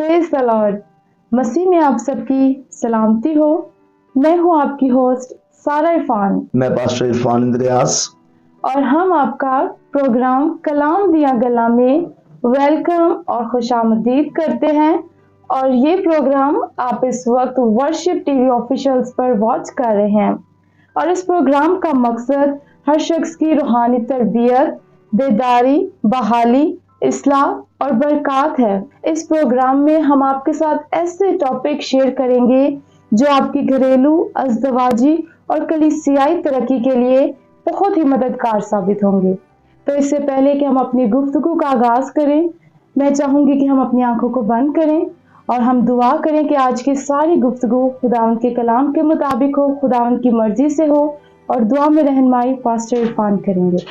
Praise the Lord. मसीह में आप सबकी सलामती हो। मैं हूं आपकी होस्ट सारा इरफान। मैं पास्टर इरफान इंद्रियास और हम आपका प्रोग्राम कलाम दिया गला में वेलकम और खुशामदीद करते हैं। और ये प्रोग्राम आप इस वक्त वर्शिप टीवी ऑफिशियल्स पर वॉच कर रहे हैं। और इस प्रोग्राम का मकसद हर शख्स की रूहानी तरबियत, बेदारी, बहाली, इस्लाह और बरकत है। इस प्रोग्राम में हम आपके साथ ऐसे टॉपिक शेयर करेंगे जो आपकी घरेलू, अज़दवाजी और कलीसियाई तरक्की के लिए बहुत ही मददगार साबित होंगे। तो इससे पहले कि हम अपनी गुफ्तगू का आगाज करें, मैं चाहूंगी कि हम अपनी आंखों को बंद करें और हम दुआ करें कि आज की सारी गुफ्तगू खुदावंद के कलाम के मुताबिक हो, खुदावंद की मर्जी से हो। और दुआ में रहनुमाई पास्टर इरफान करेंगे।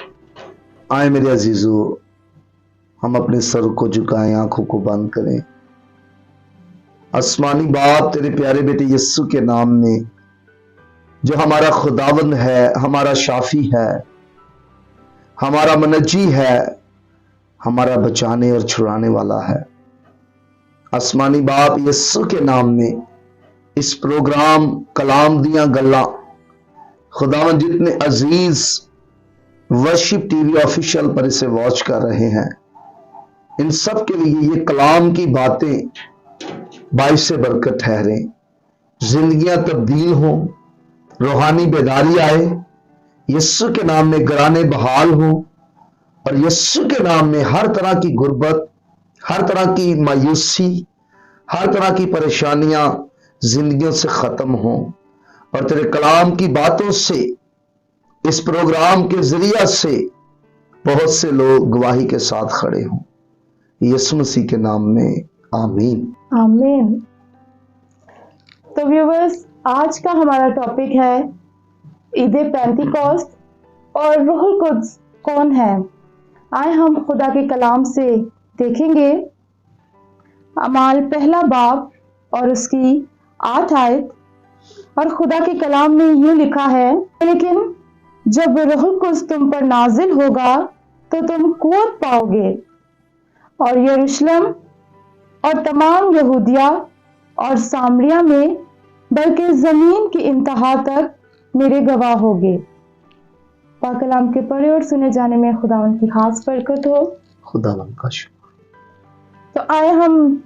आए मेरे अजीजों, हम अपने सर को झुकाएं, आंखों को बंद करें। आसमानी बाप, तेरे प्यारे बेटे यीशु के नाम में, जो हमारा खुदावंद है, हमारा शाफी है, हमारा मनजी है, हमारा बचाने और छुड़ाने वाला है। आसमानी बाप, यीशु के नाम में इस प्रोग्राम कलाम दिया गल्ला खुदावंद जितने अजीज वर्शिप टीवी ऑफिशियल पर इसे वॉच कर रहे हैं, इन सब के लिए ये कलाम की बातें बाइस बरकत ठहरे, जिंदगियां तब्दील हों, रूहानी बेदारी आए, यीशु के नाम में घराने बहाल हों और यीशु के नाम में हर तरह की गुर्बत, हर तरह की मायूसी, हर तरह की परेशानियां जिंदगियों से खत्म हों और तेरे कलाम की बातों से, इस प्रोग्राम के जरिया से बहुत से लोग गवाही के साथ खड़े हों। यीशु मसीह के नाम में आमीन आमीन। तो व्यूअर्स, आज का हमारा टॉपिक है ईद पेंटिकॉस्ट और रूहुल कुद्स कौन है। आए हम खुदा के कलाम से देखेंगे अमाल पहला बाब और उसकी 8 आयत। और खुदा के कलाम में यूं लिखा है, लेकिन जब रूहुल कुद्स तुम पर नाजिल होगा तो तुम कुव्वत पाओगे और यरूशलेम और तमाम यहूदिया और सामरिया में, बल्कि जमीन की इंतहा तक मेरे गवाह होगे। पाक कलाम के पढ़े और सुने जाने में खुदावंद की खास बरकत हो। खुदावंद का शुक्र। तो आए हम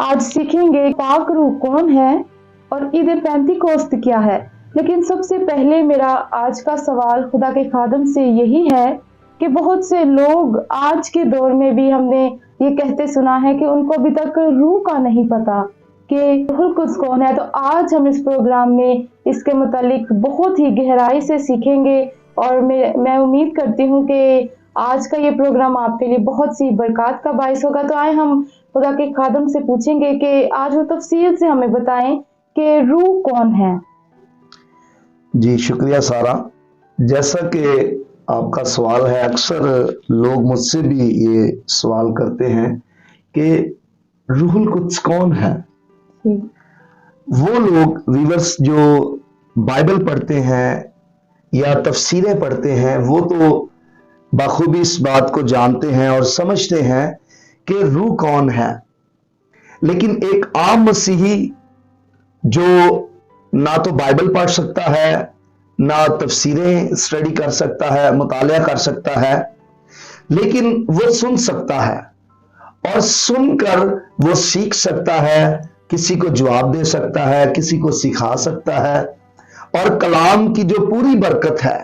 आज सीखेंगे पाक रूह कौन है और ईद पेंटिकॉस्ट क्या है। लेकिन सबसे पहले मेरा आज का सवाल खुदा के खादम से यही है कि बहुत से लोग आज के दौर में भी हमने ये कहते सुना है कि उनको अभी तक रूह का नहीं पता कि रूहुल कुद्स कौन है। तो आज हम इस प्रोग्राम में इसके मुतालिक बहुत ही गहराई से सीखेंगे और मैं उम्मीद करती हूँ कि आज का ये प्रोग्राम आपके लिए बहुत सी बरकत का बाइस होगा। तो आए हम खुदा के खादम से पूछेंगे कि आज वो तफसील से हमें बताएं कि रूह कौन है। जी शुक्रिया सारा। जैसा कि आपका सवाल है, अक्सर लोग मुझसे भी ये सवाल करते हैं कि रूहुल कुद्स कौन है। वो लोग व्यूअर्स जो बाइबल पढ़ते हैं या तफसीरें पढ़ते हैं, वो तो बखूबी इस बात को जानते हैं और समझते हैं कि रूह कौन है। लेकिन एक आम मसीही जो ना तो बाइबल पढ़ सकता है, ना तफसीरें स्टडी कर सकता है, मुतालिया कर सकता है, लेकिन वो सुन सकता है और सुनकर वो सीख सकता है, किसी को जवाब दे सकता है, किसी को सिखा सकता है और कलाम की जो पूरी बरकत है,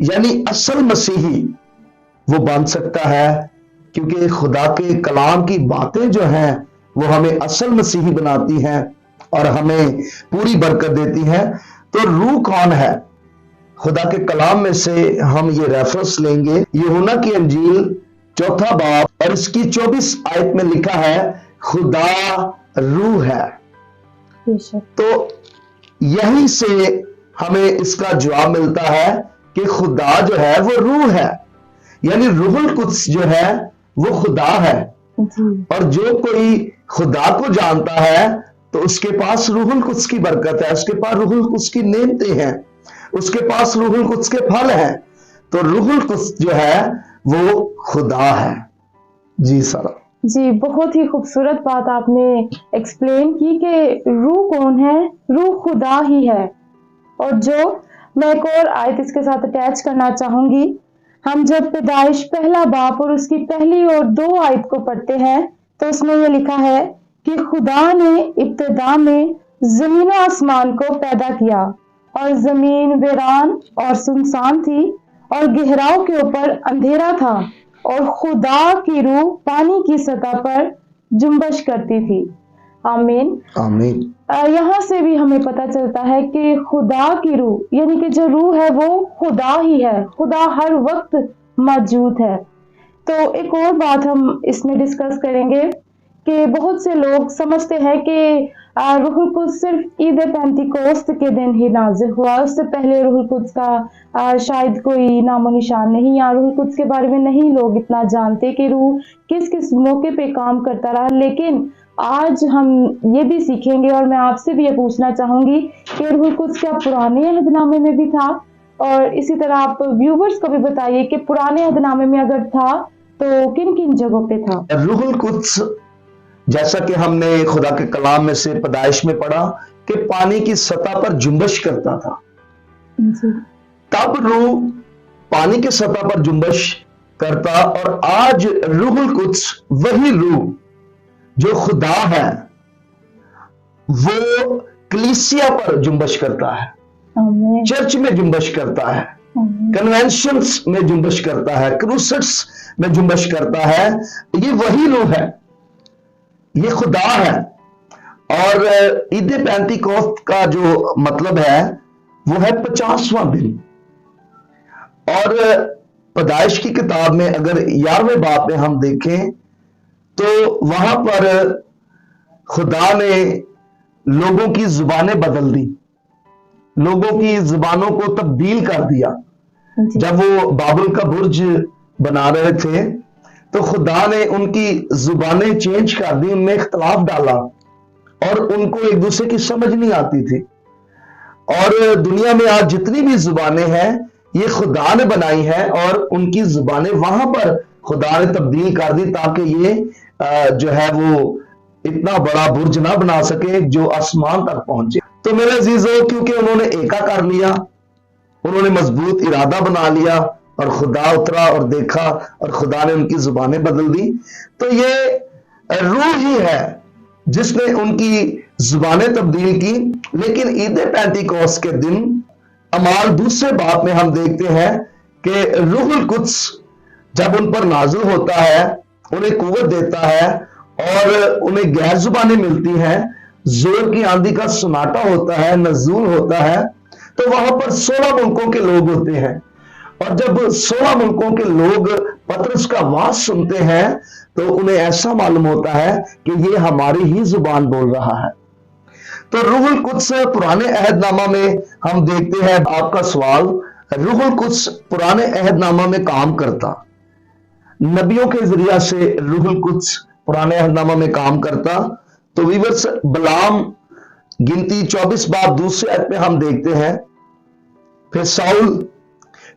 यानी असल मसीही वो बन सकता है। क्योंकि खुदा के कलाम की बातें जो हैं वो हमें असल मसीही बनाती हैं और हमें पूरी बरकत देती हैं। तो रूह कौन है, खुदा के कलाम में से हम ये रेफरेंस लेंगे। यूहन्ना की अंजील 4 बाब और इसकी 24 आयत में लिखा है, खुदा रूह है। तो यहीं से हमें इसका जवाब मिलता है कि खुदा जो है वो रूह है, यानी रूहुल कुद्स जो है वो खुदा है। और जो कोई खुदा को जानता है तो उसके पास रूहुल कुद्स की बरकत है, उसके पास रूहुल कुद्स की नेमतें हैं, उसके पास रूहुल कुद्स के फल हैं। तो रूहुल कुद्स जो है वो खुदा है। जी सर। جی بہت ہی خوبصورت بات آپ نے ایکسپلین کی کہ روح کون ہے؟ روح خدا ہی ہے۔ اور میں ایک اور آیت اس کے ساتھ اٹیچ کرنا چاہوں گی۔ ہم جب پیدائش پہلا باب اور اس کی پہلی اور 2 آیت کو پڑھتے ہیں تو اس میں یہ لکھا ہے کہ خدا نے ابتدا میں زمین و آسمان کو پیدا کیا، اور زمین ویران اور سنسان تھی، اور گہراؤ کے اوپر اندھیرا تھا، اور خدا کی روح پانی کی سطح پر جنبش کرتی تھی۔ آمین آمین۔ یہاں سے بھی ہمیں پتہ چلتا ہے کہ خدا کی روح یعنی کہ جو روح ہے وہ خدا ہی ہے، خدا ہر وقت موجود ہے۔ تو ایک اور بات ہم اس میں ڈسکس کریں گے کہ بہت سے لوگ سمجھتے ہیں کہ روح القدس صرف عید پینتیکوست کے دن ہی نازل ہوا، اس سے پہلے روح القدس کا شاید کوئی نام و نشان نہیں، یا روح القدس کے بارے میں نہیں لوگ اتنا جانتے کہ روح کس کس موقع پہ کام کرتا رہا۔ لیکن آج ہم یہ بھی سیکھیں گے، اور میں آپ سے بھی یہ پوچھنا چاہوں گی کہ روح القدس کیا پرانے عہد نامے میں بھی تھا؟ اور اسی طرح آپ ویورز کو بھی بتائیے کہ پرانے عہد نامے میں اگر تھا تو کن کن جگہوں پہ تھا؟ روح القدس جیسا کہ ہم نے خدا کے کلام میں سے پیدائش میں پڑھا کہ پانی کی سطح پر جنبش کرتا تھا، تب روح پانی کی سطح پر جنبش کرتا، اور آج روح القدس وہی روح جو خدا ہے وہ کلیسیا پر جنبش کرتا ہے، چرچ میں جنبش کرتا ہے، کنونشنز میں جنبش کرتا ہے، کروسٹس میں جنبش کرتا ہے۔ یہ وہی روح ہے، یہ خدا ہے۔ اور عید پینتیکوست کا جو مطلب ہے وہ ہے 50واں دن۔ اور پیدائش کی کتاب میں اگر 11ویں باب میں ہم دیکھیں تو وہاں پر خدا نے لوگوں کی زبانیں بدل دی، لوگوں کی زبانوں کو تبدیل کر دیا۔ جب وہ بابل کا برج بنا رہے تھے تو خدا نے ان کی زبانیں چینج کر دی، ان میں اختلاف ڈالا، اور ان کو ایک دوسرے کی سمجھ نہیں آتی تھی۔ اور دنیا میں آج جتنی بھی زبانیں ہیں یہ خدا نے بنائی ہیں، اور ان کی زبانیں وہاں پر خدا نے تبدیل کر دی تاکہ یہ جو ہے وہ اتنا بڑا برج نہ بنا سکے جو آسمان تک پہنچے۔ تو میرے عزیزو، کیونکہ انہوں نے ایکا کر لیا، انہوں نے مضبوط ارادہ بنا لیا، اور خدا اترا اور دیکھا، اور خدا نے ان کی زبانیں بدل دی، تو یہ روح ہی ہے جس نے ان کی زبانیں تبدیل کی۔ لیکن عید پینتیکوست کے دن اعمال 2 باب میں ہم دیکھتے ہیں کہ روح القدس جب ان پر نازل ہوتا ہے، انہیں قوت دیتا ہے، اور انہیں غیر زبانیں ملتی ہیں، زور کی آندھی کا سناٹا ہوتا ہے، نزول ہوتا ہے، تو وہاں پر 16 ملکوں کے لوگ ہوتے ہیں۔ اور جب 16 ملکوں کے لوگ پطرس کا واعظ سنتے ہیں تو انہیں ایسا معلوم ہوتا ہے کہ یہ ہماری ہی زبان بول رہا ہے۔ تو روح القدس پرانے عہد نامہ میں ہم دیکھتے ہیں، آپ کا سوال، روح القدس پرانے عہد نامہ میں کام کرتا، نبیوں کے ذریعہ سے روح القدس پرانے عہد نامہ میں کام کرتا۔ تو ویورز، بلام گنتی 24 باب 2 آیت میں ہم دیکھتے ہیں، پھر ساؤل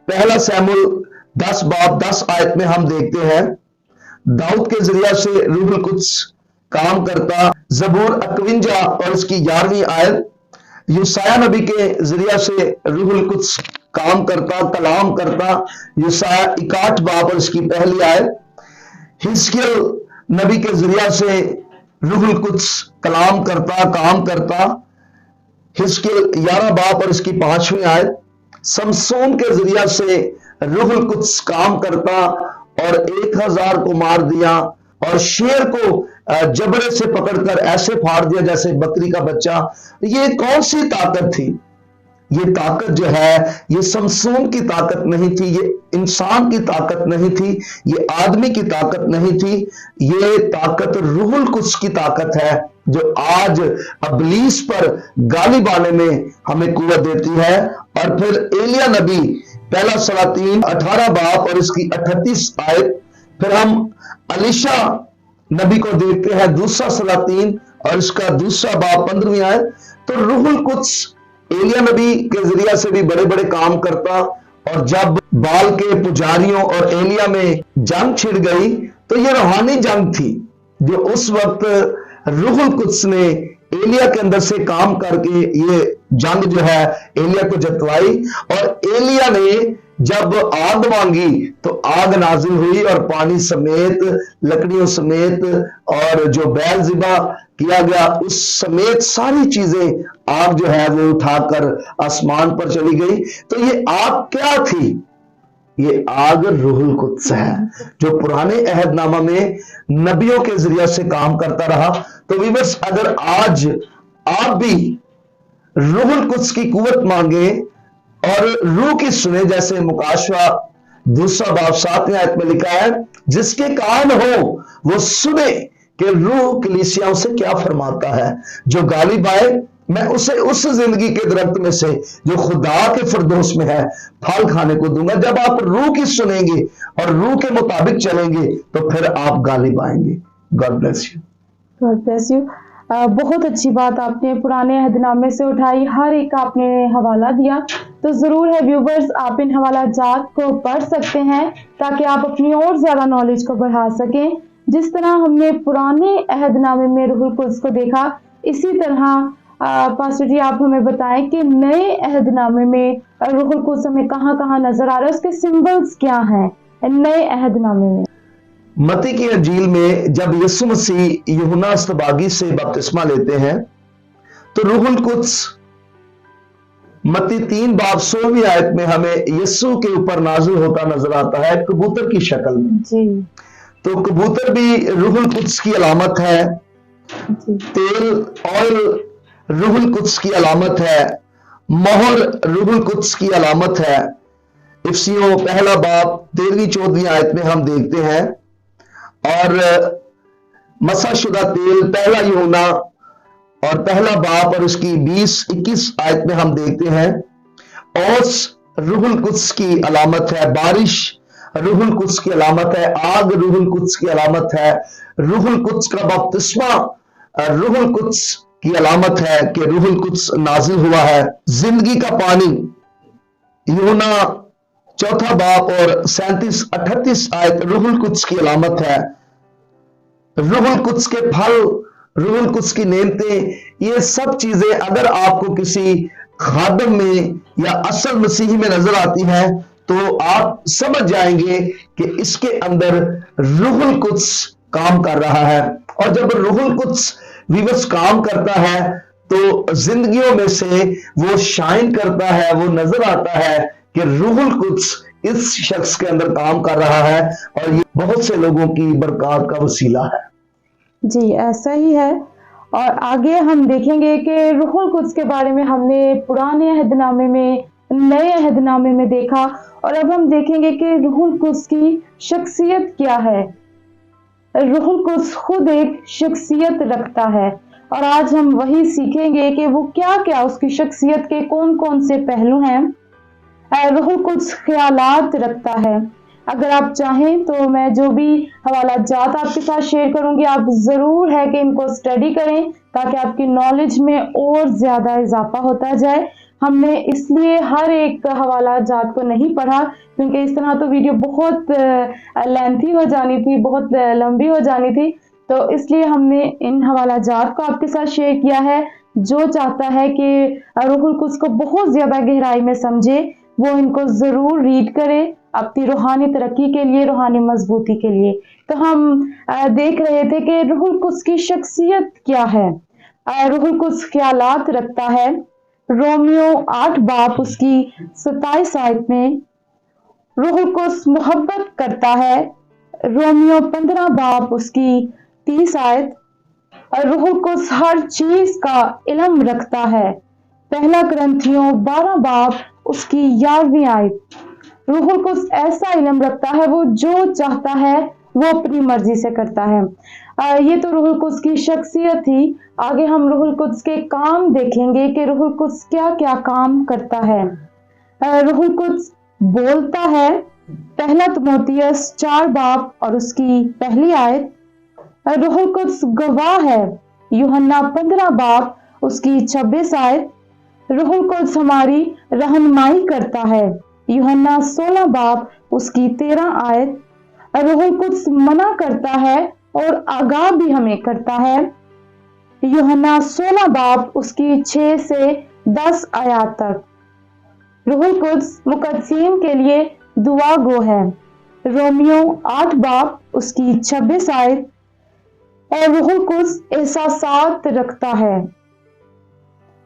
پہلا سیموئیل 10 باب 10 آیت میں ہم دیکھتے ہیں داؤد کے ذریعہ سے روح القدس کام کرتا۔ زبور 51 اور اس کی 11ویں آیت، یسایہ نبی کے ذریعہ سے روح القدس کام کرتا، کلام کرتا، یسایہ 61 باب اور اس کی پہلی آیت۔ حزقیل نبی کے ذریعہ سے روح القدس کلام کرتا، کام کرتا، حزقیل 11 باب اور اس کی 5ویں آیت۔ سمسون کے ذریعہ سے روح القدس کام کرتا اور 1000 کو مار دیا، اور شیر کو جبڑے سے پکڑ کر ایسے پھاڑ دیا جیسے بکری کا بچہ۔ یہ کون سی طاقت تھی؟ یہ طاقت جو ہے یہ سمسون کی طاقت نہیں تھی، یہ انسان کی طاقت نہیں تھی، یہ آدمی کی طاقت نہیں تھی، یہ طاقت روح القدس کی طاقت ہے جو آج ابلیس پر غالب آنے میں ہمیں قوت دیتی ہے۔ اور پھر ایلیا نبی پہلا سلاطین 18 باب اور اس کی 38 آیت، پھر ہم الیشا نبی کو دیکھتے ہیں دوسرا سلاطین اور اس کا 2 باب 15ویں آیت۔ تو روح القدس ایلیا نبی کے ذریعہ سے بھی بڑے بڑے کام کرتا، اور جب بال کے پجاریوں اور ایلیا میں جنگ چھڑ گئی تو یہ روحانی جنگ تھی، जो उस वक्त रूहुल कुद्स ने एलिया के अंदर से काम करके ये जंग जो है एलिया को जितवाई, और एलिया ने जब आग मांगी तो आग नाजिल हुई और पानी समेत, लकड़ियों समेत, और जो बैल ज़िबा किया गया उस समेत सारी चीजें आग जो है वो उठाकर आसमान पर चली गई। तो ये आग क्या थी? ये आग रूहुल कुद्स है, जो पुराने अहदनामा में नबियों के जरिए से काम करता रहा। तो व्यूअर्स, अगर आज आप भी रूहुल कुद्स की कुव्वत मांगे और रूह की सुने, जैसे मुकाशवा 2 बाब 7 आयत में लिखा है, जिसके कान हो वो सुने कि रूह कलीसियाओं से क्या फरमाता है। जो गालिब आए मैं उसे उस जिंदगी के दरख्त में से जो खुदा के फिरदौस में है फल खाने को दूंगा। जब आप रूह की सुनेंगे और रूह के मुताबिक चलेंगे तो फिर आप गालिब आएंगे। God bless you. God bless you. बहुत अच्छी बात आपने पुराने अहदनामे से उठाई, हर एक का आपने हवाला दिया। तो जरूर है व्यूवर्स, आप इन हवाला जात को पढ़ सकते हैं ताकि आप अपनी और ज्यादा नॉलेज को बढ़ा सकें। जिस तरह हमने पुराने अहदनामे में रूहुल कुद्स को देखा, इसी तरह पास्टर जी आप हमें बताएं कि नए अहदनामे में रूहुल कुद्स हमें कहाँ कहाँ नजर आ रहा है, उसके सिंबल्स क्या हैं नए अहदनामे में। मत्ती की अंजील में जब यीशु मसीह यूहन्ना अस्तबागी से बपतिस्मा लेते हैं तो रूहुल कुद्स मत्ती 3 बाब 16 आयत में हमें यीशु के ऊपर नाज़िल होता नजर आता है कबूतर की शक्ल में जी। तो कबूतर भी रूहुल कुद्स की अलामत है जी। तेल ऑयल रूहुल कुद्स की अलामत है, मोहर रूहुल कुद्स की अलामत है। इफसियों 1 बाब 13-14 आयत में हम देखते हैं, और मसाशुदा तेल 1 यूहन्ना और 1 बाब और उसकी 20-21 आयत में हम देखते हैं। ओस रूहुल कुद्स की अलामत है, बारिश रूहुल कुद्स की अलामत है, आग रूहुल कुद्स की अलामत है, रूहुल कुद्स का बपतिस्मा रूहुल कुद्स की अलामत है कि रूहुल कुद्स नाजिल हुआ है। जिंदगी का पानी यूहन्ना 4 बाब और 37-38 आयत रूहुल कुद्स की अलामत है। रूहुल कुद्स के फल, रूहुल कुद्स की नेमतें, ये सब चीजें अगर आपको किसी खादम में या असल मसीही में नजर आती है तो आप समझ जाएंगे कि इसके अंदर रूहुल कुद्स काम कर रहा है। और जब रूहुल कुद्स विवश काम करता है तो जिंदगियों में से वो शाइन करता है, वो नजर आता है कि रूहुल कुद्स इस शख्स के अंदर काम कर रहा है, और ये बहुत से लोगों की बरकत का वसीला है। जी ऐसा ही है। और आगे हम देखेंगे कि रूहुल कुद्स के बारे में हमने पुराने अहदनामे में, नए अहदनामे में देखा, और अब हम देखेंगे कि रूहुल कुद्स की शख्सियत क्या है। रूहुल कुद्स खुद एक शख्सियत रखता है, और आज हम वही सीखेंगे कि वो क्या क्या उसकी शख्सियत के कौन कौन से पहलू हैं। रूहुल कुद्स ख्यालात रखता है। अगर आप चाहें तो मैं जो भी हवाला जात आपके साथ शेयर करूंगी, आप जरूर है कि इनको स्टडी करें ताकि आपकी नॉलेज में और ज्यादा इजाफा होता जाए। हमने इसलिए हर एक हवाला जात को नहीं पढ़ा क्योंकि इस तरह तो वीडियो बहुत लेंथी हो जानी थी, बहुत लंबी हो जानी थी, तो इसलिए हमने इन हवाला जात को आपके साथ शेयर किया है। जो चाहता है कि रूहुल कुद्स को बहुत ज्यादा गहराई में समझे वो इनको जरूर रीड करे अपनी रूहानी तरक्की के लिए, रूहानी मजबूती के लिए। तो हम देख रहे थे कि रूहुल कुद्स की शख्सियत क्या है। रूहुल कुद्स ख्यालात रखता है। रोमियो 8 बाब उसकी 27 आयत में रूहुल कुद्स मोहब्बत करता है। रोमियो 15 बाब उसकी 30 आयत रूहुल कुद्स हर चीज का इल्म रखता है। 1 कुरिन्थियों 12 बाब उसकी 11वीं आयत रूहुल कुद्स ऐसा इल्म रखता है, वो जो चाहता है वो अपनी मर्जी से करता है। ये तो रूहुल कुद्स की शख्सियत थी। आगे हम रूहुल कुद्स के काम देखेंगे कि रूहुल कुद्स क्या क्या काम करता है। रूहुल कुद्स बोलता है। 1 तिमोथियस 4 बाब और उसकी 1 आयत रूहुल कुद्स गवाह है। यूहन्ना 15 बाब उसकी 26 आयत रूहुल कुद्स हमारी रहनुमाई करता है। यूहन्ना 16 बाब उसकी 13 आयत रूहुल कुद्स मना करता है اور आगाह भी हमें करता है। यूहन्ना 16 बाब उसकी 6 से 10 आयत तक। रूहुल कुद्स मुकद्दसीन के लिए दुआ गो है। रोमियो 8 बाब उसकी 26 आयत। और रूहुल कुद्स एहसासात रखता है।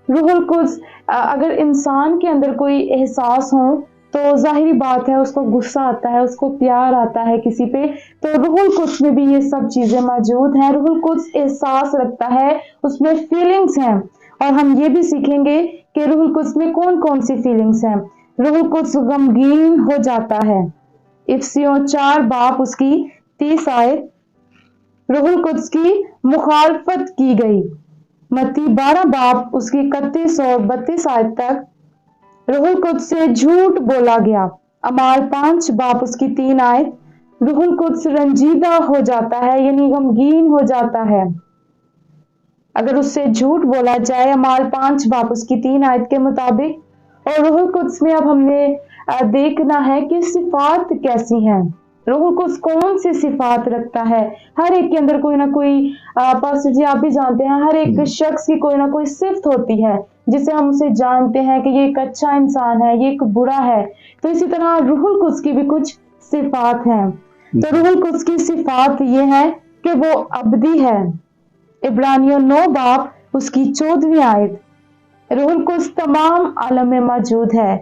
रूहुल कुद्स अगर इंसान के अंदर कोई एहसास हो तो जाहिरी बात है उसको गुस्सा आता है, उसको प्यार आता है किसी पे, तो रूहुल कुद्स में भी ये सब चीजें मौजूद हैं। रूहुल कुद्स एहसास रखता है, उसमें फीलिंग्स हैं और हम ये भी सीखेंगे कि रूहुल कुद्स में कौन कौन सी फीलिंग्स हैं। रूहुल कुद्स गमगीन हो जाता है। इफिसियों 4 बाब उसकी 30 आयत। रूहुल कुद्स की मुखालफत की गई। मत्ती 12 बाब उसकी 31 और 32 आयत तक। रूहुल कुद्स से झूठ बोला गया। अमाल 5 बाब उसकी 3 आयत। रूहुल कुद्स रंजीदा हो जाता है यानी गमगीन हो जाता है अगर उससे झूठ बोला जाए, अमाल 5 बाब उसकी 3 आयत के मुताबिक। और रूहुल कुद्स में अब हमने देखना है कि सिफात कैसी हैं। रूहुल कुद्स कौन सी सिफात रखता है। हर एक के अंदर कोई ना कोई, पास्टर जी आप भी जानते हैं, हर एक शख्स की कोई ना कोई सिफत होती है जिसे हम उसे जानते हैं कि ये एक अच्छा इंसान है, ये एक बुरा है। तो इसी तरह रूहुल कुद्स की भी कुछ सिफात हैं। तो रूहुल कुद्स की सिफात ये है कि वो अबदी है। इब्रानियों 9 बाब उसकी 14वीं आयत। रूहुल कुद्स तमाम आलम में मौजूद है।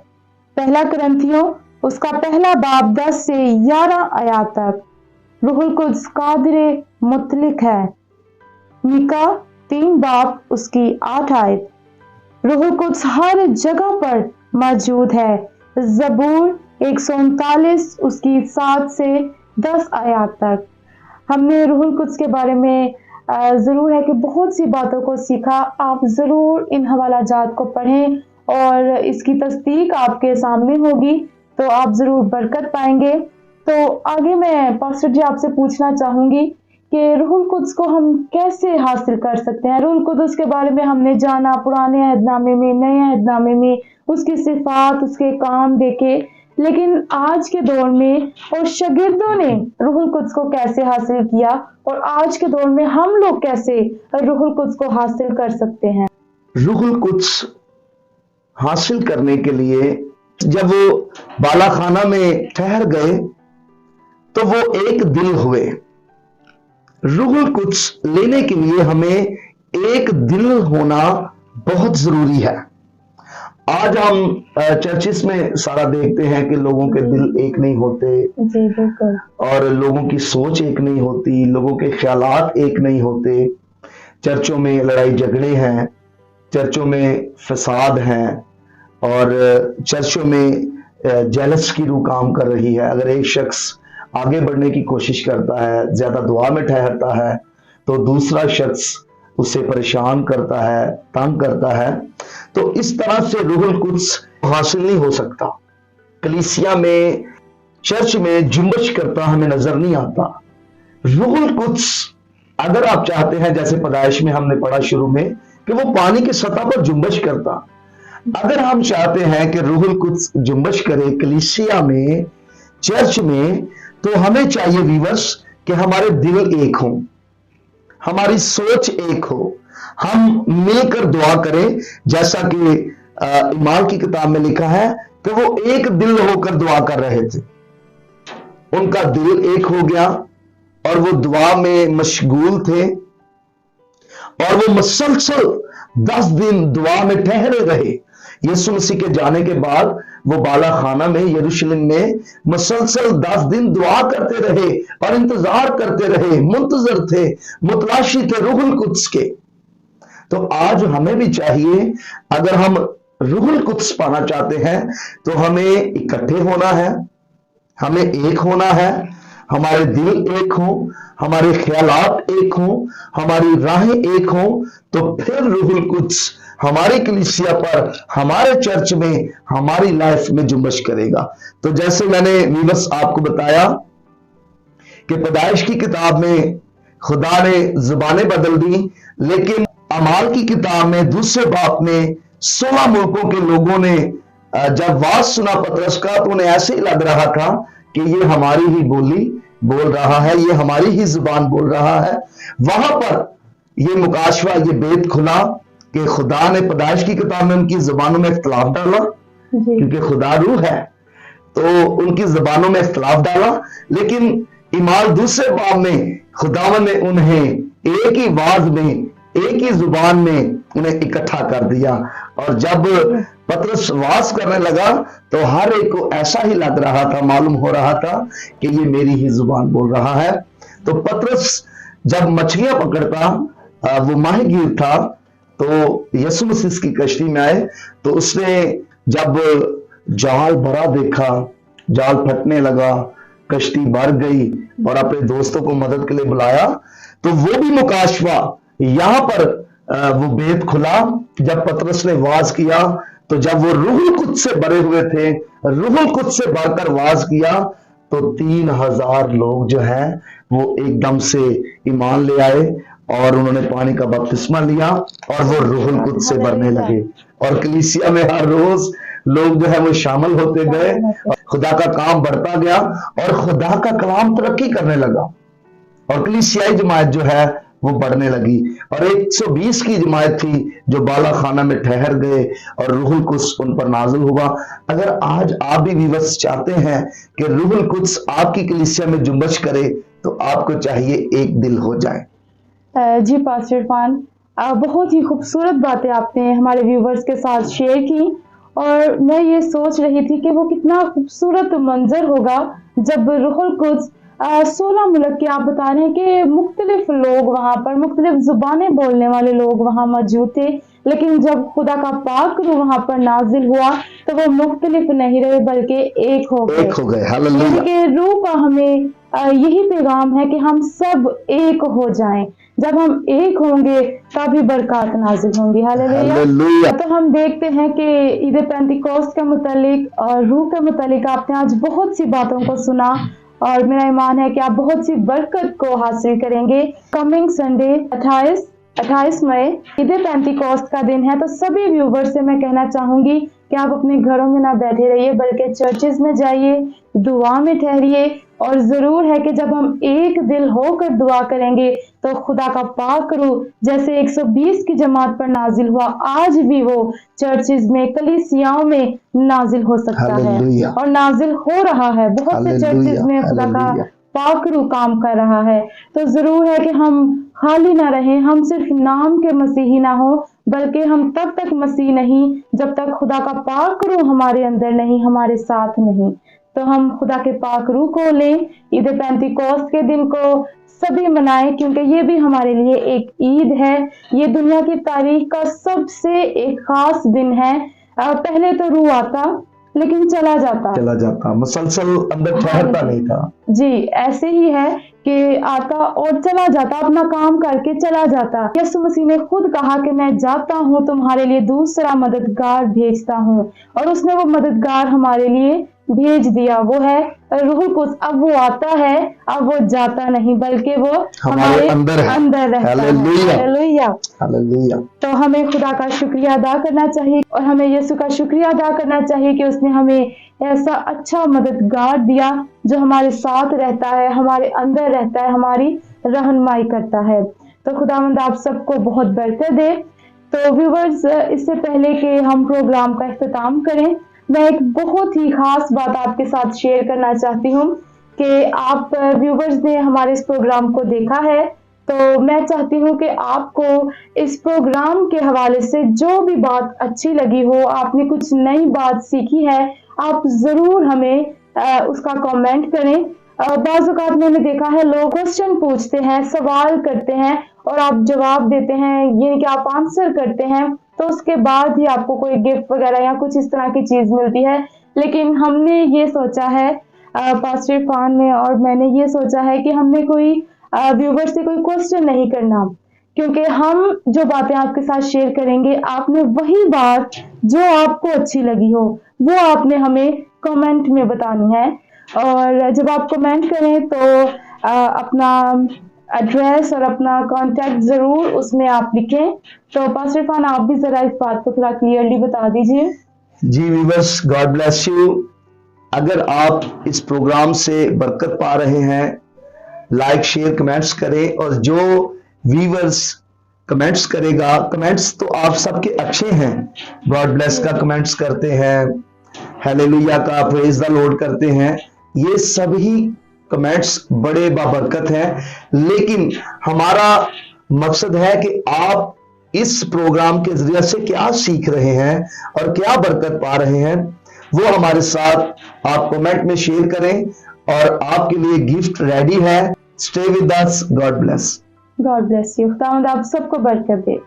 पहला करंथियों उसका पहला बाब 10 से 11 आयत तक। रूहुल कुद्स कादिर मुतलिक है। मीका 3 बाब उसकी 8 आयत। रूहुल कुद्स हर जगह पर मौजूद है। ज़बूर 139 उसकी 7 से 10 आयत तक। हमने रूहुल कुद्स के बारे में ज़रूर है कि बहुत सी बातों को सीखा। आप ज़रूर इन हवाला जात को पढ़ें और इसकी तस्दीक आपके सामने होगी तो आप ज़रूर बरकत पाएंगे। तो आगे मैं पास्टर जी आपसे पूछना चाहूँगी कि रूहुल कुद्स को हम कैसे हासिल कर सकते हैं। रूहुल कुद्स के बारे में हमने जाना पुराने अहदनामे में, नए अहदनामे में, उसकी सिफात, उसके काम देखे, लेकिन आज के दौर में और शागिर्दों ने रूहुल कुद्स को कैसे हासिल किया और आज के दौर में हम लोग कैसे रूहुल कुद्स को हासिल कर सकते हैं। रूहुल कुद्स हासिल करने के लिए जब वो बालाखाना में ठहर गए तो वो एक दिल हुए। रूहुल कुद्स लेने के लिए हमें एक दिल होना बहुत जरूरी है। आज हम चर्चिस में सारा देखते हैं कि लोगों के दिल एक नहीं होते जी बिल्कुल, और लोगों की सोच एक नहीं होती, लोगों के ख्यालात एक नहीं होते। चर्चों में लड़ाई झगड़े हैं, चर्चों में फसाद हैं और चर्चों में जेलस की रूह काम कर रही है। अगर एक शख्स आगे बढ़ने की कोशिश करता है, ज्यादा दुआ में ठहरता है, तो दूसरा शख्स उसे परेशान करता है, तंग करता है। तो इस तरह से रूहुल कुद्स हासिल नहीं हो सकता। कलीसिया में, चर्च में जुम्बश करता हमें नजर नहीं आता। रूहुल कुद्स अगर आप चाहते हैं, जैसे पैदाइश में हमने पढ़ा शुरू में कि वो पानी की सतह पर जुम्बश करता, अगर हम चाहते हैं कि रूहुल कुद्स जुम्बश करे कलीसिया में, चर्च में, तो हमें चाहिए व्यूअर्स कि हमारे दिल एक हों, हमारी सोच एक हो, हम मिलकर दुआ करें। जैसा कि ईमान की किताब में लिखा है कि वो एक दिल होकर दुआ कर रहे थे। उनका दिल एक हो गया और वो दुआ में मशगूल थे और वो मुसलसल 10 दिन दुआ में ठहरे रहे। यीशु मसीह के जाने के बाद वो बालाखाना में, यरूशलेम में मुसलसल 10 दिन दुआ करते रहे और इंतजार करते रहे, मुंतजर थे, मुतलाशी थे रूहुल कुद्स के। तो आज हमें भी चाहिए, अगर हम रूहुल कुद्स पाना चाहते हैं तो हमें इकट्ठे होना है, हमें एक होना है, हमारे दिल एक हो, हमारे ख्यालात एक हो, हमारी राहें एक हो, तो फिर रूहुल कुद्स हमारी कलीसिया पर, हमारे चर्च में, हमारी लाइफ में जुम्बश करेगा। तो जैसे मैंने वीवस आपको बताया कि पैदाइश की किताब में खुदा ने जुबानें बदल दी, लेकिन अमाल की किताब में दूसरे बाब में 16 मुल्कों के लोगों ने जब वाज सुना पतरस का तो उन्हें ऐसे ही लग रहा था कि ये हमारी ही बोली, बोल रहा है, ये हमारी ही जुबान बोल रहा है। वहां पर ये मुकाशवा, ये बेत खुला कि खुदा ने पैदाइश की किताब में उनकी जुबानों में इख्तलाफ डाला, क्योंकि खुदा रूह है तो उनकी जुबानों में इख्तलाफ डाला। लेकिन ईमान दूसरे बाब में खुदावन ने उन्हें एक ही आवाज में, एक ही जुबान में उन्हें इकट्ठा कर दिया। और जब पतरस वास करने लगा तो हर एक को ऐसा ही लग रहा था, मालूम हो रहा था कि ये मेरी ही जुबान बोल रहा है। तो पतरस जब मछलियां पकड़ता, वो माहीगीर था, तो यीशु मसीह की कश्ती में आए तो उसने जब जाल भरा देखा, जाल फटने लगा, कश्ती भर गई और अपने दोस्तों को मदद के लिए बुलाया। तो वो भी मुकाशवा, यहां पर वो बेत खुला जब पतरस ने वाज किया। तो जब वो रूहुल कुद्स से भरे हुए थे, रूहुल कुद्स से भरकर वाज किया, तो 3000 लोग जो हैं वो एकदम से ईमान ले आए और उन्होंने पानी का बपतिस्मा लिया और वो रूहुल कुद्स से भरने लगे। और कलीसिया में हर रोज लोग जो है वो शामिल होते गए, खुदा का काम बढ़ता गया और खुदा का कलाम तरक्की करने लगा और कलीसियाई जमात जो है वो बढ़ने लगी। और 120 की जमात थी जो बाला खाना में ठहर गए और रूहुल कुद्स उन पर नाजिल हुआ। अगर आज आप भी विवश चाहते हैं कि रूहुल कुद्स आपकी कलीसिया में जुम्बश करे, तो आपको चाहिए एक दिल हो जाए। जी पास्टर इरफान, बहुत ही खूबसूरत बातें आपने हमारे व्यूवर्स के साथ शेयर की और मैं ये सोच रही थी कि वो कितना खूबसूरत मंजर होगा जब रूहुल कुद्स 16 मुल्क के आप बता रहे हैं कि मुख्तलिफ लोग वहां पर, मुख्तलिफ जुबानें बोलने वाले लोग वहां मौजूद थे, लेकिन जब खुदा का पाक रूह वहां पर नाजिल हुआ तो वो मुख्तलिफ नहीं रहे बल्कि एक हो गए। हालेलुया। रूह का हमें यही पैगाम है कि हम सब एक हो जाएं। जब हम एक होंगे तभी बरकत नाजिल होंगी। हालेलुया। तो हम देखते हैं कि ईद पेंटिकोस्ट के मुतालिक और रूह के मुतालिक आपने आज बहुत सी बातों को सुना और मेरा ईमान है कि आप बहुत सी बरकत को हासिल करेंगे। कमिंग संडे 28 मई ईद पेंटिकोस्ट का दिन है, तो सभी व्यूवर्स से मैं कहना चाहूंगी कि आप अपने घरों में ना बैठे रहिए बल्कि चर्चेस में जाइए, दुआ में ठहरिए। और जरूर है कि जब हम एक दिल होकर दुआ करेंगे तो खुदा का पाक रूह जैसे 120 की जमात पर नाजिल हुआ, आज भी वो चर्चेस में, कलीसियाओं में नाजिल हो सकता है और नाजिल हो रहा है। बहुत से चर्चेस में खुदा का पाक रूह काम कर रहा है। तो जरूर है कि हम खाली ना रहें, हम सिर्फ नाम के मसीही ना हो बल्कि हम तब तक मसीह नहीं जब तक खुदा का पाक रूह हमारे अंदर नहीं, हमारे साथ नहीं। तो हम खुदा के पाक रूह को लें, ईद पेंटिकोस्ट के दिन को सभी मनाएं, क्योंकि ये भी हमारे लिए एक ईद है। ये दुनिया की तारीख का सबसे एक खास दिन है। पहले तो रूह आता लेकिन चला जाता, मुसलसल अंदर ठहरता नहीं था। जी, ऐसे ही है कि आता और चला जाता, अपना काम करके चला जाता। यीशु मसीह ने खुद कहा कि मैं जाता हूँ, तुम्हारे लिए दूसरा मददगार भेजता हूँ, और उसने वो मददगार हमारे लिए भेज दिया, वो है रूहुल कुद्स। अब वो आता है, अब वो जाता नहीं बल्कि वो हमारे अंदर रहता है। हालेलुया। तो हमें खुदा का शुक्रिया अदा करना चाहिए और हमें यीशु का शुक्रिया अदा करना चाहिए कि उसने हमें ऐसा अच्छा मददगार दिया जो हमारे साथ रहता है, हमारे अंदर रहता है, हमारी रहनुमाई करता है। तो खुदावंद आप सबको बहुत बरकत दे। तो व्यूवर्स, इससे पहले कि हम प्रोग्राम का इख्तिताम करें, मैं एक बहुत ही खास बात आपके साथ शेयर करना चाहती हूँ कि आप व्यूवर्स ने हमारे इस प्रोग्राम को देखा है, तो मैं चाहती हूँ कि आपको इस प्रोग्राम के हवाले से जो भी बात अच्छी लगी हो, आपने कुछ नई बात सीखी है, आप जरूर हमें उसका कमेंट करें। बाज़ औक़ात मैंने देखा है लोग क्वेश्चन पूछते हैं, सवाल करते हैं और आप जवाब देते हैं, यानी कि आप आंसर करते हैं, तो उसके बाद ही आपको कोई गिफ्ट वगैरह या कुछ इस तरह की चीज मिलती है। लेकिन हमने ये सोचा है, पास्टर इरफान ने और मैंने ये सोचा है कि हमने कोई व्यूवर से कोई क्वेश्चन नहीं करना, क्योंकि हम जो बातें आपके साथ शेयर करेंगे, आपने वही बात जो आपको अच्छी लगी हो वो आपने हमें कमेंट में बतानी है। और जब आप कमेंट करें तो अपना एड्रेस और अपना कांटेक्ट जरूर उसमें आप लिखें। तो पास्टर इरफान, आप भी जरा इस बात को थोड़ा क्लियरली बता दीजिए। जी व्यूअर्स, गॉड ब्लेस यू। अगर आप इस प्रोग्राम से बरकत पा रहे हैं लाइक शेयर कमेंट्स करें, और जो व्यूवर्स कमेंट्स करेगा, कमेंट्स तो आप सबके अच्छे हैं, गॉड ब्लेस का कमेंट्स करते हैं, हालेलुया का, प्रेज द लॉर्ड करते हैं, ये सभी कमेंट्स बड़े बाबरकत हैं। लेकिन हमारा मकसद है कि आप इस प्रोग्राम के जरिए से क्या सीख रहे हैं और क्या बरकत पा रहे हैं, वो हमारे साथ आप कमेंट में शेयर करें, और आपके लिए गिफ्ट रेडी है। Stay with us, God bless. God bless you. खुदावंद आप सबको बरकत दे।